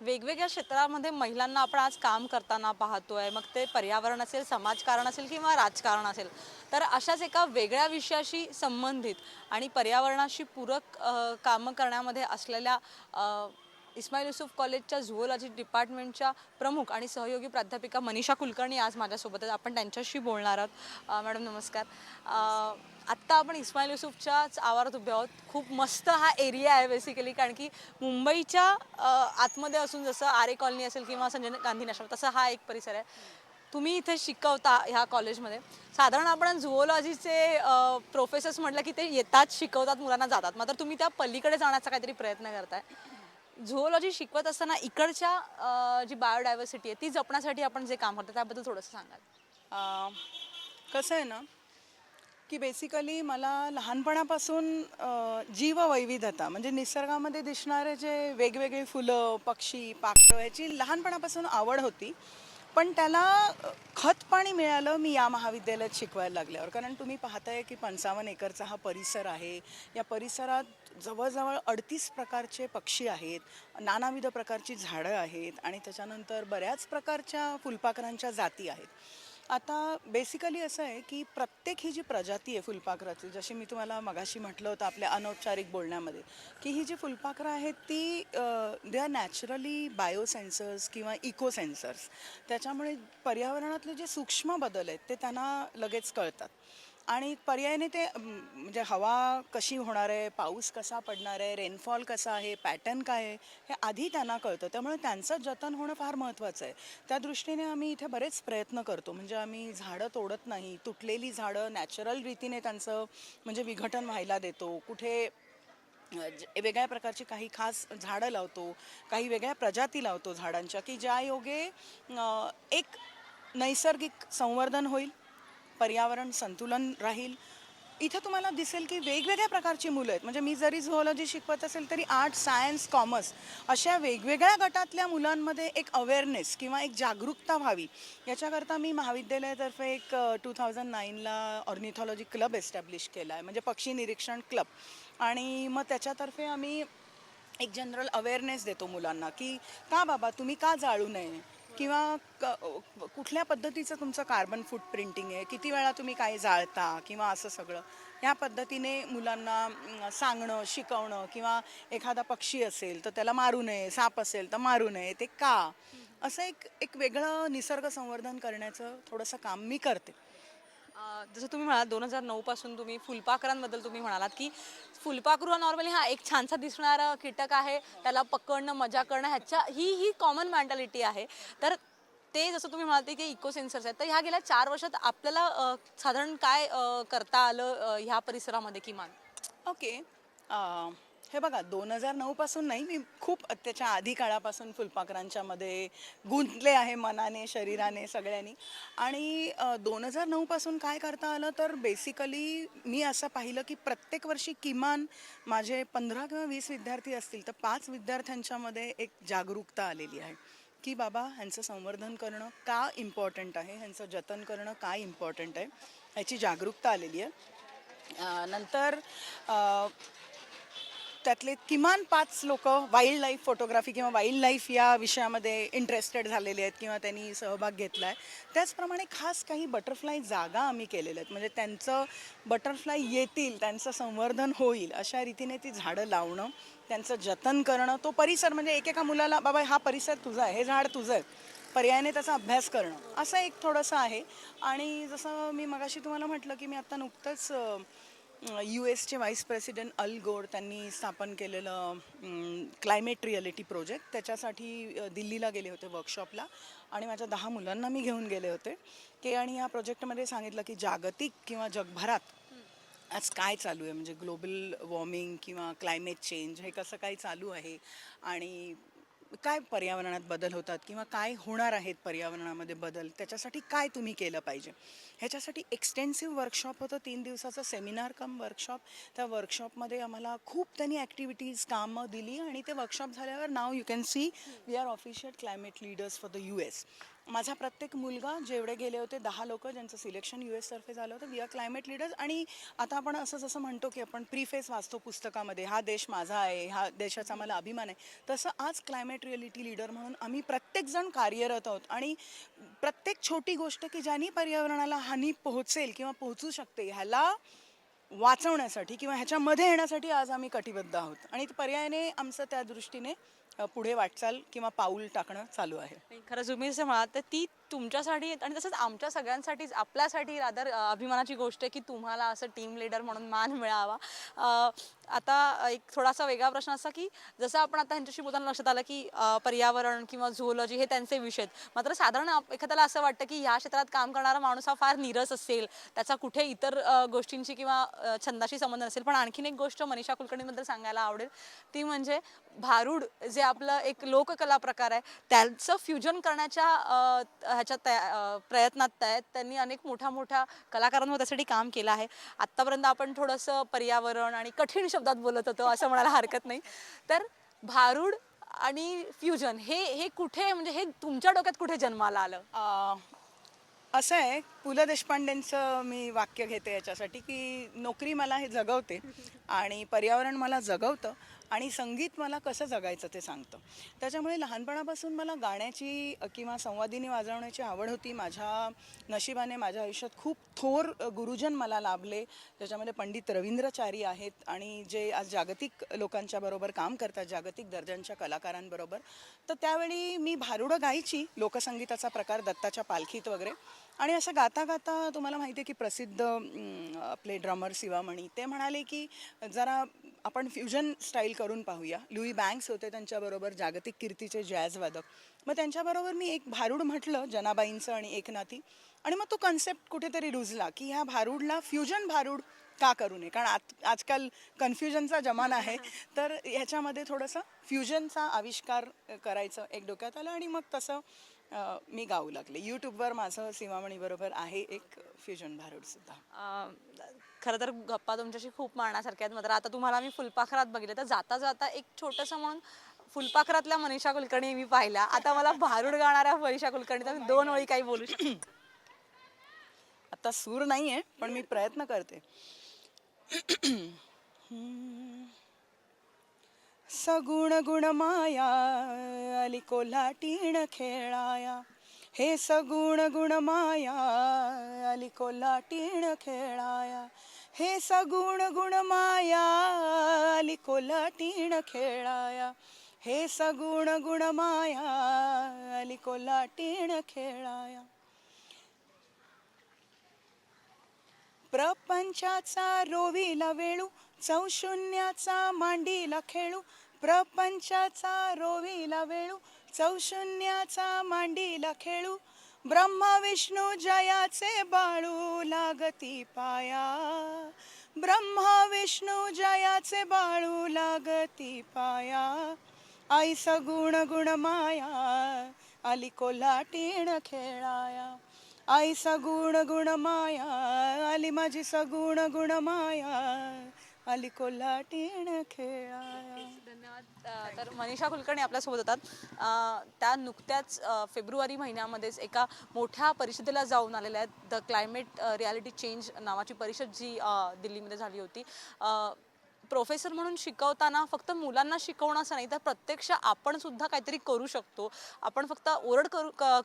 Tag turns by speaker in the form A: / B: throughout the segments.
A: वेगवेगळ्या क्षेत्रामध्ये महिलांना आपण आज काम करताना पाहतोय, मग ते पर्यावरण असेल, समाजकारण असेल किंवा राजकारण असेल. तर अशाच एका वेगळ्या विषयाशी संबंधित आणि पर्यावरणाशी पूरक कामं करण्यामध्ये असलेल्या इस्माईल युसूफ कॉलेजच्या झुओलॉजी डिपार्टमेंटच्या प्रमुख आणि सहयोगी प्राध्यापिका मनीषा कुलकर्णी आज माझ्यासोबत आहेत. आपण त्यांच्याशी बोलणार आहोत. मॅडम नमस्कार. आत्ता आपण इस्माईल युसूफच्याच आवारात उभे आहोत. खूप मस्त हा एरिया आहे बेसिकली, कारण की मुंबईच्या आतमध्ये असून जसं आरे कॉलनी असेल किंवा संजय गांधी नॅशनल तसा हा एक परिसर आहे. तुम्ही इथे शिकवता ह्या कॉलेजमध्ये. साधारण आपण झुओलॉजीचे प्रोफेसर्स म्हटलं की ते येतात, शिकवतात, मुलांना जातात. मात्र तुम्ही त्या पलीकडे जाण्याचा काहीतरी प्रयत्न करताय. झुओलॉजी शिकवत असताना इकडच्या जी बायोडायव्हर्सिटी आहे ती जपण्यासाठी आपण जे काम करतो त्याबद्दल थोडंसं सांगाल?
B: कसं आहे ना, की बेसिकली मला लहानपणापासून जीववैविध्यता म्हणजे निसर्गामध्ये दिसणारे जे वेगवेगळे फुलं, पक्षी, पाखरं ह्याची लहानपणापासून आवड होती. पण त्याला खत पाणी मिळालं मी या महाविद्यालयात शिकवायला लागल्यावर. कारण तुम्ही पाहताय की 55 एकरचा हा परिसर आहे. या परिसरात जवळजवळ 38 प्रकारचे पक्षी आहेत, नानाविध प्रकारची झाडं आहेत आणि त्याच्यानंतर बऱ्याच प्रकारच्या फुलपाखरांच्या जाती आहेत. आता बेसिकली असं आहे की प्रत्येक ही जी प्रजाती आहे फुलपाखराची, जशी मी तुम्हाला मगाशी म्हटलं होतं आपल्या अनौपचारिक बोलण्यामध्ये, की ही जी फुलपाखरं आहेत ती दे आर नॅचरली बायोसेन्सर्स किंवा इको सेन्सर्स. त्याच्यामुळे पर्यावरणातले जे सूक्ष्म बदल आहेत ते त्यांना लगेच कळतात आणि पर्यायाने ते म्हणजे हवा कशी होणार आहे, पाऊस कसा पडणार आहे, रेनफॉल कसा आहे, पॅटर्न काय आहे, हे आधी त्यांना कळतं. त्यामुळे त्यांचं जतन होणं फार महत्त्वाचं आहे. त्या दृष्टीने आम्ही इथे बरेच प्रयत्न करतो. म्हणजे आम्ही झाडं तोडत नाही, तुटलेली झाडं नॅचरल रीतीने त्यांचं म्हणजे विघटन व्हायला देतो. कुठे वेगळ्या प्रकारची काही खास झाडं लावतो, काही वेगळ्या प्रजाती लावतो झाडांच्या, की ज्या योगे एक नैसर्गिक संवर्धन होईल, पर्यावरण संतुलन राहील. इथं तुम्हाला दिसेल की वेगवेगळ्या प्रकारची मुलं आहेत. म्हणजे मी जरी झुओलॉजी शिकवत असेल तरी आर्ट, सायन्स, कॉमर्स अशा वेगवेगळ्या गटातल्या मुलांमध्ये एक अवेअरनेस किंवा एक जागरूकता व्हावी याच्याकरता मी महाविद्यालयातर्फे एक 2009ला ऑर्निथॉलॉजी क्लब एस्टॅब्लिश केला आहे, म्हणजे पक्षी निरीक्षण क्लब. आणि मग त्याच्यातर्फे आम्ही एक जनरल अवेअरनेस देतो मुलांना, की का बाबा तुम्ही का जाळू नये किंवा कुठल्या पद्धतीचं तुमचं कार्बन फूटप्रिंटिंग आहे, किती वेळा तुम्ही काय जाळता किंवा असं सगळं ह्या पद्धतीने मुलांना सांगणं, शिकवणं. किंवा एखादा पक्षी असेल तर त्याला मारू नये, साप असेल तर मारू नये, ते का, असं एक एक वेगळं निसर्ग संवर्धन करण्याचं थोडंसं काम मी करते.
A: जसं तुम्ही म्हणालात 2009 पासून तुम्ही फुलपाखरांबद्दल तुम्ही म्हणालात, की फुलपाखरू हा नॉर्मली हा एक छानसा दिसणारा कीटक आहे. त्याला पकडणं, मजा करणं ह्याच्या ही कॉमन मेंटॅलिटी आहे. तर ते जसं तुम्ही म्हणाले, की इको सेन्सर्स आहेत. तर ह्या गेल्या 4 वर्षात आपल्याला साधारण काय करता आलं ह्या परिसरामध्ये किमान?
B: ओके. हे बघा, 2009 पासून नाही, मी खूप त्याच्या आधी काळापासून फुलपाखरांच्या मध्ये गुंतले आहे मनाने, शरीराने, सगळ्यांनी. आणि 2009 पासून काय करता आलं तर बेसिकली मी असं पाहिलं की प्रत्येक वर्षी किमान माझे 15 किंवा 20 विद्यार्थी असतील तर 5 विद्यार्थ्यांच्यामध्ये एक जागरूकता आलेली आहे की बाबा ह्यांचं संवर्धन करणं का इम्पॉर्टंट आहे, ह्यांचं जतन करणं काय इम्पॉर्टंट आहे, ह्याची जागरूकता आलेली आहे. नंतर त्यातले किमान 5 लोक वाईल्ड लाईफ फोटोग्राफी किंवा वाईल्ड लाईफ या विषयामध्ये इंटरेस्टेड झालेले आहेत किंवा त्यांनी सहभाग घेतला आहे. त्याचप्रमाणे खास काही बटरफ्लाय जागा आम्ही केलेल्या आहेत, म्हणजे त्यांचं बटरफ्लाय येतील, त्यांचं संवर्धन होईल अशा रीतीने ती झाडं लावणं, त्यांचं जतन करणं. तो परिसर म्हणजे एकेका मुलाला बाबा हा परिसर तुझा आहे, हे झाड तुझं आहे, पर्यायाने त्याचा अभ्यास करणं, असं एक थोडंसं आहे. आणि जसं मी मगाशी तुम्हाला म्हटलं की मी आत्ता नुकतंच US चे व्हाईस प्रेसिडेंट अल गोर त्यांनी स्थापन केलेलं क्लायमेट रिॲलिटी प्रोजेक्ट, त्याच्यासाठी दिल्लीला गेले होते वर्कशॉपला आणि माझ्या 10 मुलांना मी घेऊन गेले होते की, आणि या प्रोजेक्टमध्ये सांगितलं की जागतिक किंवा जगभरात आज काय चालू आहे, म्हणजे ग्लोबल वॉर्मिंग किंवा क्लायमेट चेंज हे कसं काय चालू आहे आणि काय पर्यावरणात बदल होतात किंवा काय होणार आहेत पर्यावरणामध्ये बदल, त्याच्यासाठी काय तुम्ही केलं पाहिजे. ह्याच्यासाठी एक्सटेन्सिव्ह वर्कशॉप होतं, 3 दिवसाचं सेमिनार कम वर्कशॉप. त्या वर्कशॉपमध्ये आम्हाला खूप त्यांनी ॲक्टिव्हिटीज कामं दिली आणि ते वर्कशॉप झाल्यावर now you can see we are official climate leaders for the US. माझा प्रत्येक मुलगा, जेवढे गेले होते 10 लोक ज्यांचं सिलेक्शन US तर्फे झालं होतं, वी आर क्लायमेट लीडर्स. आणि आता आपण असं जसं म्हणतो की आपण प्रीफेस वाचतो पुस्तकामध्ये, हा देश माझा आहे, हा देशाचा मला अभिमान आहे, तसं आज क्लायमेट रिअलिटी लीडर म्हणून आम्ही प्रत्येकजण कार्यरत आहोत. आणि प्रत्येक छोटी गोष्ट की ज्यानी पर्यावरणाला हानी पोहोचेल किंवा पोहोचू शकते ह्याला वाचवण्यासाठी किंवा ह्याच्यामध्ये येण्यासाठी आज आम्ही कटिबद्ध आहोत. आणि पर्यायाने आमचं त्या दृष्टीने पुढे वाटचाल किंवा पाऊल टाकणं चालू आहे.
A: नाही, खरंच तुम्ही जसं म्हणालात तर ती तुमच्यासाठी आणि तसंच आमच्या सगळ्यांसाठीच आपल्यासाठी रादर अभिमानाची गोष्ट आहे की तुम्हाला असं टीम लीडर म्हणून मान मिळावा. आता एक थोडासा वेगळा प्रश्न असा की जसं आपण आता ह्यांच्याशी बोलताना लक्षात आलं की पर्यावरण किंवा झुओलॉजी हे त्यांचे विषय आहेत. मात्र साधारण एखाद्याला असं वाटतं की ह्या क्षेत्रात काम करणारा माणूस हा फार नीरस असेल, त्याचा कुठे इतर गोष्टींची किंवा छंदाशी संबंध नसेल. पण आणखीन एक गोष्ट मनीषा कुलकर्णीबद्दल सांगायला आवडेल, ती म्हणजे भारूड जे आपलं एक लोककला प्रकार आहे त्याचं फ्युजन करण्याच्या ह्याच्यात प्रयत्नात आहेत. त्यांनी अनेक मोठ्या कलाकारांवर त्यासाठी काम केलं आहे. आत्तापर्यंत आपण थोडंसं पर्यावरण आणि कठीण शब्दात बोलत होतो असं म्हणायला हरकत नाही. तर भारूड आणि फ्युजन हे कुठे, म्हणजे हे तुमच्या डोक्यात कुठे जन्माला आलं?
B: असं आहे, पु ल देशपांडेंचं मी वाक्य घेते याच्यासाठी की नोकरी मला हे जगवते आणि पर्यावरण मला जगवतं आणि संगीत मला कसं जगायचं ते सांगतं. त्याच्यामुळे लहानपणापासून मला गाण्याची किंवा संवादिनी वाजवण्याची आवड होती. माझ्या नशिबाने माझ्या आयुष्यात खूप थोर गुरुजन मला लाभले, ज्याच्यामध्ये पंडित रवींद्रचारी आहेत आणि जे आज जागतिक लोकांच्या बरोबर काम करतात, जागतिक दर्जांच्या कलाकारांबरोबर. तर त्यावेळी मी भारुडं गायची, लोकसंगीताचा प्रकार दत्ताच्या पालखीत वगैरे. आणि असं गाता गाता तुम्हाला माहिती आहे की प्रसिद्ध आपले ड्रमर शिवामणी ते म्हणाले की जरा आपण फ्युजन स्टाईल करून पाहूया. लुई बँक्स होते त्यांच्याबरोबर, जागतिक कीर्तीचे जॅझ वादक. मग त्यांच्याबरोबर मी एक भारूड म्हटलं, जनाबाईंचं आणि एकनाथी. आणि मग तो कन्सेप्ट कुठेतरी रुजला की ह्या भारूडला फ्युजन भारूड का करू नये, कारण आजकाल कन्फ्युजनचा जमाना आहे. तर ह्याच्यामध्ये थोडंसं फ्युजनचा आविष्कार करायचं एक डोक्यात आलं आणि मग तसं मी गाऊ लागले. यूट्यूबवर माझं शिवामणीबरोबर आहे एक फ्युजन भारूडसुद्धा.
A: खरं तर गप्पा तुमच्याशी खूप मारण्यासारख्या आहेत. मात्र आता तुम्हाला मी फुलपाखरात बघितलं, तर जाता जाता एक छोटंसं म्हणून फुलपाखरातल्या मनीषा कुलकर्णी मी पाहिल्या. आता मला भारूड गाणाऱ्या मनीषा कुलकर्णी, तर मी 2 ओळी काही बोलू शकते?
B: आता सूर नाही आहे पण मी प्रयत्न करते. सगुण गुण माया आली कोल्हाटीण खेळाया, हे सगुण गुण माया आली कोल्हाटीण खेळाया, हे सगुण गुण माया आली कोल्हाटीण खेळाया, हे सगुण गुण माया आली कोल्हाटीण खेळाया. प्रपंचाचा रोवीला वेळू, चौशून्याचा मांडीला खेळू, प्रपंचाचा रोवीला वेळू, चौशून्याचा मांडीला खेळू, ब्रह्मा विष्णू जयाचे बाळू लागती पाया, ब्रह्मा विष्णू जयाचे बाळू लागती पाया, आई सगुण गुण माया आली कोल्हाटीण खेळाया, आई सगुण गुण माया आली माझी सगुण गुण माया आली कोल्हाटीण खेळाया.
A: धन्यवाद. तर मनीषा कुलकर्णी आपल्यासोबत होतात. त्या नुकत्याच फेब्रुवारी महिन्यामध्येच एका मोठ्या परिषदेला जाऊन आलेल्या आहेत. द क्लायमेट रियालिटी चेंज नावाची परिषद जी दिल्लीमध्ये झाली होती. प्रोफेसर म्हणून शिकवताना फक्त मुलांना शिकवणं असं नाही, तर प्रत्यक्ष आपण सुद्धा काहीतरी करू शकतो. आपण फक्त ओरड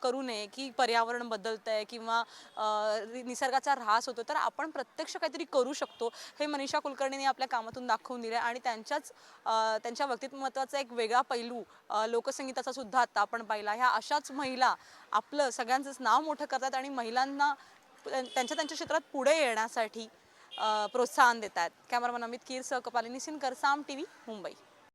A: करू नये की पर्यावरण बदलतंय किंवा निसर्गाचा ऱ्हास होतो, तर आपण प्रत्यक्ष काहीतरी करू शकतो हे मनीषा कुलकर्णीने आपल्या कामातून दाखवून दिलं. आणि त्यांच्या व्यक्तिमत्वाचा एक वेगळा पैलू लोकसंगीताचा सुद्धा आता आपण पाहिला. ह्या अशाच महिला आपलं सगळ्यांचंच नाव मोठं करतात आणि महिलांना त्यांच्या क्षेत्रात पुढे येण्यासाठी प्रोत्साहन देत आहेत. कॅमेरामन अमित कीरसह कपालिनी सिनकर, साम टीव्ही, मुंबई.